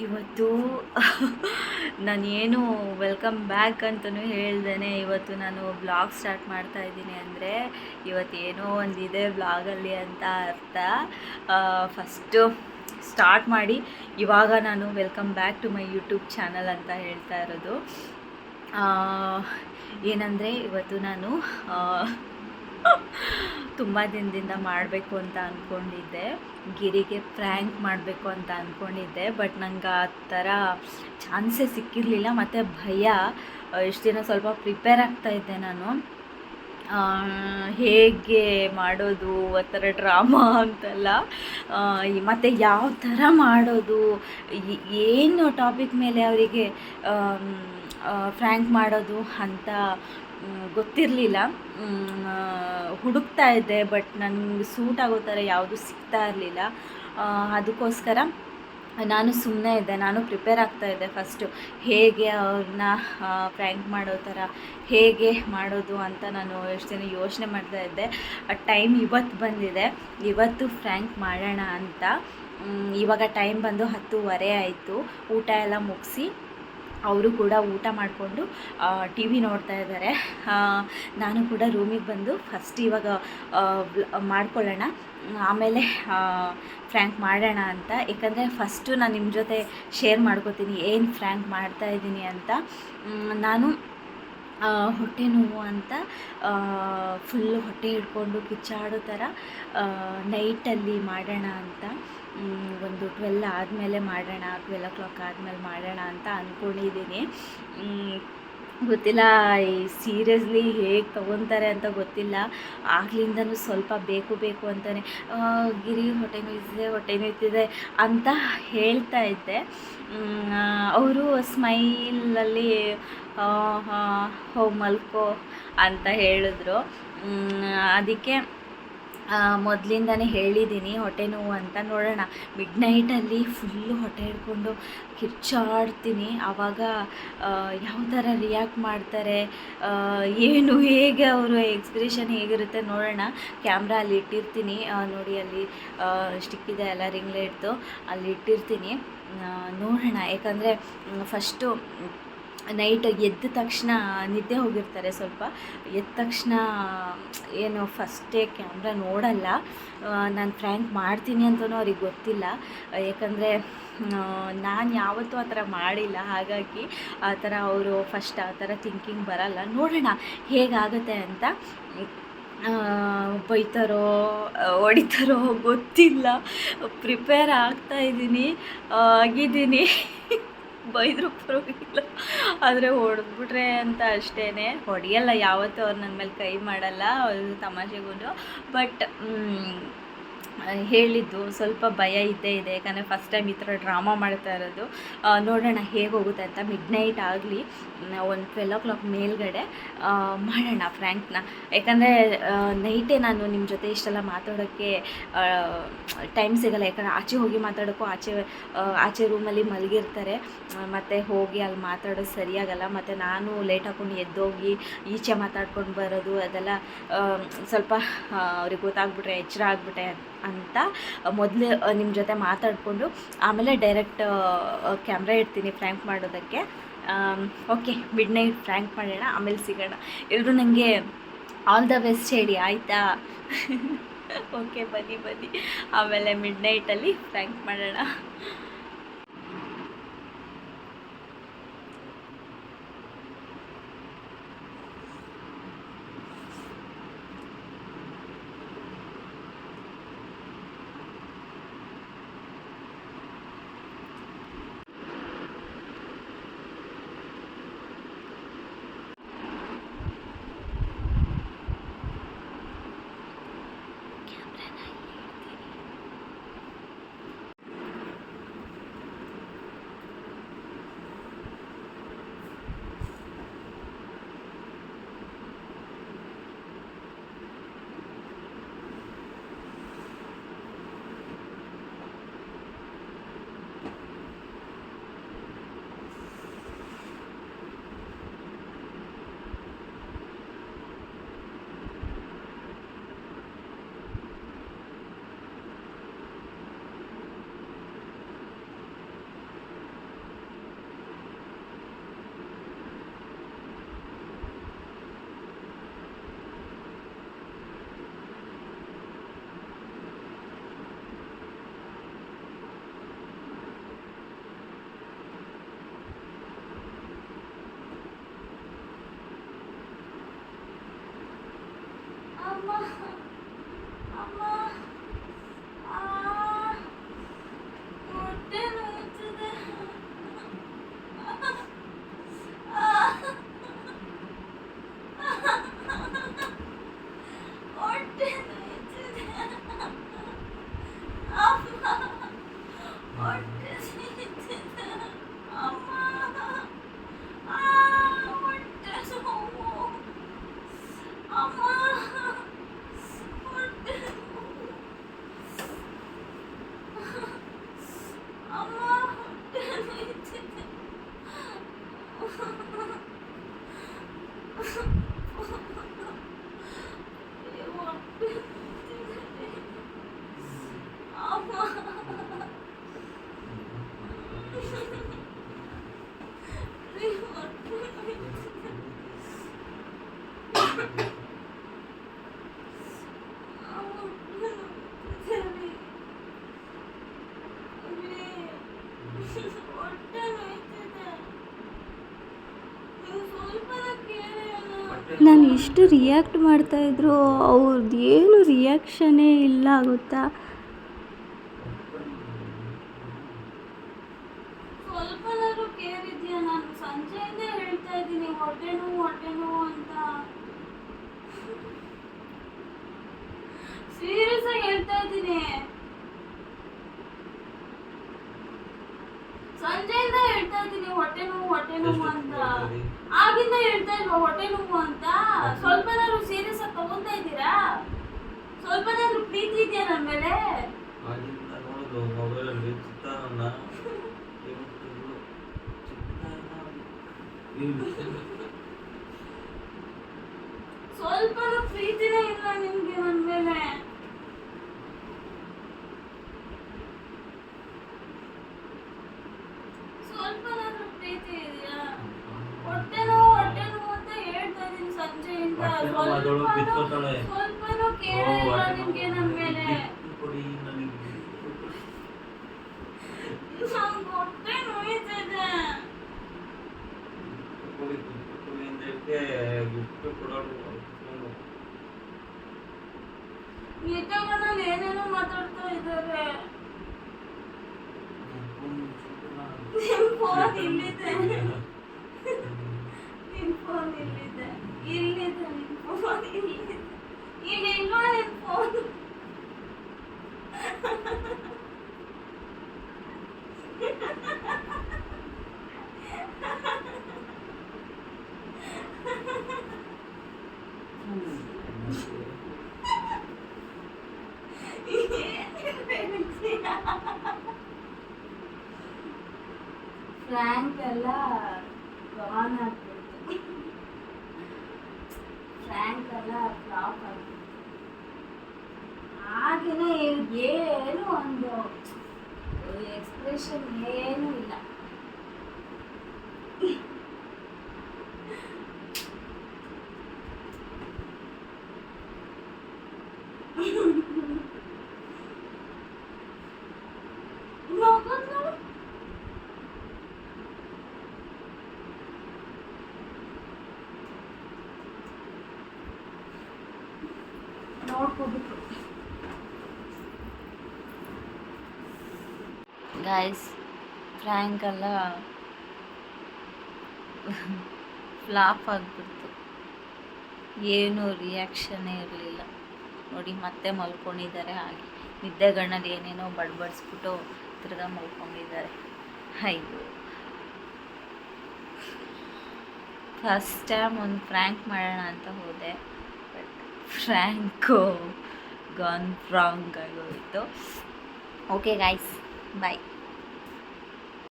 ಇವತ್ತು ನಾನೇನು welcome back ಅಂತಲೂ ಹೇಳ್ದೇನೆ ಇವತ್ತು ನಾನು ಬ್ಲಾಗ್ ಸ್ಟಾರ್ಟ್ ಮಾಡ್ತಾ ಇದ್ದೀನಿ ಅಂದರೆ ಇವತ್ತೇನೋ ಒಂದಿದೆ ಬ್ಲಾಗಲ್ಲಿ ಅಂತ ಅರ್ಥ. ಫಸ್ಟು ಸ್ಟಾರ್ಟ್ ಮಾಡಿ ಇವಾಗ ನಾನು welcome back to my YouTube channel ಅಂತ ಹೇಳ್ತಾ ಇರೋದು. ಏನಂದರೆ ಇವತ್ತು ನಾನು ತುಂಬ ದಿನದಿಂದ ಮಾಡಬೇಕು ಅಂತ ಅಂದ್ಕೊಂಡಿದ್ದೆ, ಗಿರಿಗೆ ಪ್ರ್ಯಾಂಕ್ ಮಾಡಬೇಕು ಅಂತ ಅಂದ್ಕೊಂಡಿದ್ದೆ. ಬಟ್ ನಂಗೆ ಆ ಥರ ಚಾನ್ಸೇ ಸಿಕ್ಕಿರಲಿಲ್ಲ, ಮತ್ತು ಭಯ. ಇಷ್ಟು ದಿನ ಸ್ವಲ್ಪ ಪ್ರಿಪೇರ್ ಆಗ್ತಾಯಿದ್ದೆ ನಾನು, ಹೇಗೆ ಮಾಡೋದು ಆ ಥರ ಡ್ರಾಮಾ ಅಂತೆಲ್ಲ, ಮತ್ತು ಯಾವ ಥರ ಮಾಡೋದು, ಏನು ಟಾಪಿಕ್ ಮೇಲೆ ಅವರಿಗೆ ಫ್ರ್ಯಾಂಕ್ ಮಾಡೋದು ಅಂತ ಗೊತ್ತಿರಲಿಲ್ಲ. ಹುಡುಕ್ತಾ ಇದ್ದೆ, ಬಟ್ ನನಗೆ ಸೂಟ್ ಆಗೋ ಥರ ಯಾವುದು ಸಿಗ್ತಾ ಇರಲಿಲ್ಲ. ಅದಕ್ಕೋಸ್ಕರ ನಾನು ಸುಮ್ಮನೆ ಇದ್ದೆ. ನಾನು ಪ್ರಿಪೇರ್ ಆಗ್ತಾಯಿದ್ದೆ ಫಸ್ಟು ಹೇಗೆ ಅವ್ರನ್ನ ಫ್ರ್ಯಾಂಕ್ ಮಾಡೋ ಥರ ಹೇಗೆ ಮಾಡೋದು ಅಂತ ನಾನು ಎಷ್ಟು ದಿನ ಯೋಚನೆ ಮಾಡ್ತಾಯಿದ್ದೆ. ಟೈಮ್ ಇವತ್ತು ಬಂದಿದೆ, ಇವತ್ತು ಫ್ರ್ಯಾಂಕ್ ಮಾಡೋಣ ಅಂತ. ಇವಾಗ ಟೈಮ್ ಬಂದು 10:15 ಆಯಿತು. ಊಟ ಎಲ್ಲ ಮುಗಿಸಿ ಅವರು ಕೂಡ ಊಟ ಮಾಡಿಕೊಂಡು ಟಿ ವಿ ನೋಡ್ತಾ ಇದ್ದಾರೆ. ನಾನು ಕೂಡ ರೂಮಿಗೆ ಬಂದು ಫಸ್ಟ್ ಇವಾಗ ಮಾಡ್ಕೊಳ್ಳೋಣ, ಆಮೇಲೆ ಫ್ರ್ಯಾಂಕ್ ಮಾಡೋಣ ಅಂತ. ಯಾಕಂದರೆ ಫಸ್ಟು ನಾನು ನಿಮ್ಮ ಜೊತೆ ಶೇರ್ ಮಾಡ್ಕೋತೀನಿ ಏನು ಫ್ರ್ಯಾಂಕ್ ಮಾಡ್ತಾಯಿದ್ದೀನಿ ಅಂತ. ನಾನು ಹೊಟ್ಟೆ ನೋವು ಅಂತ ಫುಲ್ಲು ಹೊಟ್ಟೆ ಹಿಡ್ಕೊಂಡು ಕಿಚ್ಚಾಡೋ ಥರ ನೈಟಲ್ಲಿ ಮಾಡೋಣ ಅಂತ, ಒಂದು 12 ಆದಮೇಲೆ ಮಾಡೋಣ, 12 o'clock ಆದಮೇಲೆ ಮಾಡೋಣ ಅಂತ ಅಂದ್ಕೊಂಡಿದ್ದೀನಿ. ಗೊತ್ತಿಲ್ಲ ಸೀರಿಯಸ್ಲಿ ಹೇಗೆ ತೊಗೊತಾರೆ ಅಂತ ಗೊತ್ತಿಲ್ಲ. ಆಗ್ಲಿಂದನೂ ಸ್ವಲ್ಪ ಬೇಕು ಅಂತಲೇ ಗಿರಿ ಹೊಟ್ಟೆ ನೋಯ್ತಿದೆ ಅಂತ ಹೇಳ್ತಾ ಇದ್ದೆ. ಅವರು ಸ್ಮೈಲಲ್ಲಿ ಮಲ್ಕೋ ಅಂತ ಹೇಳಿದ್ರು. ಅದಕ್ಕೆ ಮೊದಲಿಂದನೇ ಹೇಳಿದ್ದೀನಿ ಹೊಟ್ಟೆ ನೋವು ಅಂತ. ನೋಡೋಣ, ಮಿಡ್ನೈಟಲ್ಲಿ ಫುಲ್ಲು ಹೊಟ್ಟೆ ಹಿಡ್ಕೊಂಡು ಕಿರ್ಚಾಡ್ತೀನಿ. ಆವಾಗ ಯಾವ ಥರ ರಿಯಾಕ್ಟ್ ಮಾಡ್ತಾರೆ, ಏನು ಹೇಗೆ ಅವರು ಎಕ್ಸ್ಪ್ರೆಷನ್ ಹೇಗಿರುತ್ತೆ ನೋಡೋಣ. ಕ್ಯಾಮ್ರಾ ಅಲ್ಲಿ ಇಟ್ಟಿರ್ತೀನಿ ನೋಡಿ, ಅಲ್ಲಿ ಸ್ಟಿಕ್ ಇದೆ ಅಲ್ಲ, ರಿಂಗ್ ಲೈಟ್ದು, ಅಲ್ಲಿ ಇಟ್ಟಿರ್ತೀನಿ. ನೋಡೋಣ. ಯಾಕಂದರೆ ಫಸ್ಟು ನೈಟ್ ಎದ್ದ ತಕ್ಷಣ ನಿದ್ದೆ ಹೋಗಿರ್ತಾರೆ, ಸ್ವಲ್ಪ ಎದ್ದ ತಕ್ಷಣ ಏನು ಫಸ್ಟೇ ಕ್ಯಾಮ್ರಾ ನೋಡಲ್ಲ. ನಾನು ಫ್ರ್ಯಾಂಕ್ ಮಾಡ್ತೀನಿ ಅಂತಲೂ ಅವ್ರಿಗೆ ಗೊತ್ತಿಲ್ಲ, ಯಾಕಂದರೆ ನಾನು ಯಾವತ್ತೂ ಆ ಥರ ಮಾಡಿಲ್ಲ. ಹಾಗಾಗಿ ಆ ಥರ ಅವರು ಫಸ್ಟ್ ಆ ಥರ ಥಿಂಕಿಂಗ್ ಬರಲ್ಲ. ನೋಡೋಣ ಹೇಗಾಗುತ್ತೆ ಅಂತ. ಬೈತಾರೋ ಹೊಡಿತಾರೋ ಗೊತ್ತಿಲ್ಲ, ಪ್ರಿಪೇರ್ ಆಗ್ತಾಯಿದ್ದೀನಿ, ಆಗಿದ್ದೀನಿ. ಬೈದರೂ ಪರವಾಗಿಲ್ಲ, ಆದರೆ ಹೊಡೆದ್ಬಿಟ್ರೆ ಅಂತ ಅಷ್ಟೇ. ಹೊಡೆಯಲ್ಲ ಯಾವತ್ತೂ, ಅವ್ರು ನನ್ನ ಮೇಲೆ ಕೈ ಮಾಡಲ್ಲ, ಅವ್ರು ತಮಾಷೆಗೂ. ಬಟ್ ಹೇಳಿದ್ದು ಸ್ವಲ್ಪ ಭಯ ಇದ್ದೇ ಇದೆ, ಯಾಕಂದರೆ ಫಸ್ಟ್ ಟೈಮ್ ಈ ಥರ ಡ್ರಾಮಾ ಮಾಡ್ತಾ ಇರೋದು. ನೋಡೋಣ ಹೇಗೆ ಹೋಗುತ್ತೆ ಅಂತ. ಮಿಡ್ನೈಟ್ ಆಗಲಿ, ಒಂದು 12 o'clock ಮೇಲ್ಗಡೆ ಮಾಡೋಣ ಫ್ರ್ಯಾಂಕ್ನ. ಯಾಕಂದರೆ ನೈಟೇ ನಾನು ನಿಮ್ಮ ಜೊತೆ ಇಷ್ಟೆಲ್ಲ ಮಾತಾಡೋಕ್ಕೆ ಟೈಮ್ ಸಿಗೋಲ್ಲ. ಯಾಕಂದರೆ ಆಚೆ ಹೋಗಿ ಮಾತಾಡೋಕ್ಕೂ ಆಚೆ ರೂಮಲ್ಲಿ ಮಲಗಿರ್ತಾರೆ, ಮತ್ತು ಹೋಗಿ ಅಲ್ಲಿ ಮಾತಾಡೋದು ಸರಿಯಾಗಲ್ಲ. ಮತ್ತು ನಾನು ಲೇಟ್ ಹಾಕ್ಕೊಂಡು ಎದ್ದೋಗಿ ಈಚೆ ಮಾತಾಡ್ಕೊಂಡು ಬರೋದು, ಅದೆಲ್ಲ ಸ್ವಲ್ಪ ಅವ್ರಿಗೆ ಗೊತ್ತಾಗ್ಬಿಟ್ರೆ ಎಚ್ಚರ ಆಗಿಬಿಟ್ಟೆ ಅಂತ ಮೊದಲೇ ನಿಮ್ಮ ಜೊತೆ ಮಾತಾಡಿಕೊಂಡು ಆಮೇಲೆ ಡೈರೆಕ್ಟ್ ಕ್ಯಾಮ್ರಾ ಇಡ್ತೀನಿ ಫ್ರ್ಯಾಂಕ್ ಮಾಡೋದಕ್ಕೆ. ಓಕೆ, ಮಿಡ್ನೈಟ್ ಫ್ರ್ಯಾಂಕ್ ಮಾಡೋಣ, ಆಮೇಲೆ ಸಿಗೋಣ. ಎಲ್ಲರೂ ನನಗೆ ಆಲ್ ದ ಬೆಸ್ಟ್ ಹೇಳಿ, ಆಯಿತಾ? ಓಕೆ, ಬನ್ನಿ, ಆಮೇಲೆ ಮಿಡ್ನೈಟಲ್ಲಿ ಫ್ರ್ಯಾಂಕ್ ಮಾಡೋಣ. ಹೊಟ್ಟೆ ನೋಯ್ತಿದೆ. ಅಮ್ಮ ಆ, ಹೊಟ್ಟೆ ನೋವು. ಅಮ್ಮ ಹೊಟ್ಟೆ ನೋವು. ಅಮ್ಮ ಹೊಟ್ಟೆ ನೋಯ್ತಿದೆ. ಅಯ್ಯೋ, ಹೊಟ್ಟೆ ನೋಯ್ತಿದೆ. ಅಮ್ಮ ನಾನು ಎಷ್ಟು ರಿಯಾಕ್ಟ್ ಮಾಡ್ತಾಯಿದ್ರು ಅವ್ರದ್ದು ಏನು ರಿಯಾಕ್ಷನ್ನೇ ಇಲ್ಲ ಗೊತ್ತಾ. ಸ್ವಲ್ಪನಾದ್ರೂ ಕೇರ್ ಇದೆಯಾ? ನಾನು ಸಂಜೆಯಿಂದ ಹೇಳ್ತಾ ಇದ್ದೀನಿ ಹೊಟ್ಟೆ ನೋವು ಅಂತ. ಸೀರಿಯಸ್ ಆಗಿ ಹೇಳ್ತಾ ಇದ್ದೀನಿ. ಸಂಜೆಯಿಂದ ಹೇಳ್ತಾ ಇದ್ದೀನಿ ಹೊಟ್ಟೆ ನೋವು ಅಂತ. ಆಗಿಂದ ಹೇಳ್ತಾ ಇಲ್ವಾ ಹೊಟ್ಟೆ ನೋವು ಅಂತ? ಸ್ವಲ್ಪನಾದ್ರೂ ಸೀರಿಯಸ್ ಆಗಿ ತಗೊಂತಾ ಇದ್ದೀರಾ? ಸ್ವಲ್ಪನಾದ್ರೂ ಪ್ರೀತಿ ಇದೆಯಾ ನನ್ನ ಮೇಲೆ? ಸ್ವಲ್ಪನೂ ಪ್ರೀತಿನೇ ಇಲ್ಲ ನಿಮ್ಗೆ ನನ್ನ ಮೇಲೆ. ಸ್ವಲ್ಪನಾದ್ರೂ ಪ್ರೀತಿ ಇದೆಯಾ? ಹೊಟ್ಟೆ ನೋವು ಅಂತ ಹೇಳ್ತಾ ಇದೀನಿ ಸಂಜೆಯಿಂದ. ಸ್ವಲ್ಪನೂ ಕೇರ್ ಇಲ್ಲ ನಿಮ್ಗೆ ನನ್ನ ಮೇಲೆ. ನಂಗೆ ಹೊಟ್ಟೆ ನೋಯ್ತಿದೆ. ನಿಜಗಳಲ್ಲಿ ಏನೇನೋ ಮಾತಾಡ್ತಾ ಇದ್ದಾರೆ. ನಿನ್ ಫೋನ್ ಇಲ್ಲಿದೆ. ನಿನ್ ಫೋನ್ ಇಲ್ಲಿದೆ. ನಿನ್ ಫೋನ್ ಇಲ್ಲಿದೆ. ಇಲ್ಲಿಲ್ವಾ ನಿನ್ ಫೋನ್? ಫ್ರ್ಯಾಂಕ್ ಎಲ್ಲ ಗಾನ್ ಆಗ್ಬಿಡ್ತು. ಫ್ರ್ಯಾಂಕ್ ಎಲ್ಲ ಫ್ಲಾಪ್ ಆಗ್ಬಿಡ್ತು. ಹಾಗೇನೆ ಏನು ಒಂದು ಎಕ್ಸ್ಪ್ರೆಷನ್ ಏನೂ ಇಲ್ಲ. ನೋಡ್ಕೋಬೇಕು ಗೈಸ್. ಫ್ರ್ಯಾಂಕ್ ಎಲ್ಲ ಫ್ಲಾಪ್ ಆಗಿಬಿಡ್ತು. ಏನೂ ರಿಯಾಕ್ಷನ್ನೇ ಇರಲಿಲ್ಲ. ನೋಡಿ ಮತ್ತೆ ಮಲ್ಕೊಂಡಿದ್ದಾರೆ. ಹಾಗೆ ನಿದ್ದೆಗಣ್ಣಲ್ಲಿ ಏನೇನೋ ಬಡ್ಬಡಿಸ್ಬಿಟ್ಟು ತಿರ್ಗಾ ಮಲ್ಕೊಂಡಿದ್ದಾರೆ. ಅಯ್ಯೋ, ಫಸ್ಟ್ ಟೈಮ್ ಒಂದು ಫ್ರ್ಯಾಂಕ್ ಮಾಡೋಣ ಅಂತ ಹೋದೆ, ಬಟ್ ಫ್ರ್ಯಾಂಕು ಗಾನ್ ರಾಂಗ್ ಆಗೋಯಿತು. ಓಕೆ ಗಾಯ್ಸ್, ಬಾಯ್.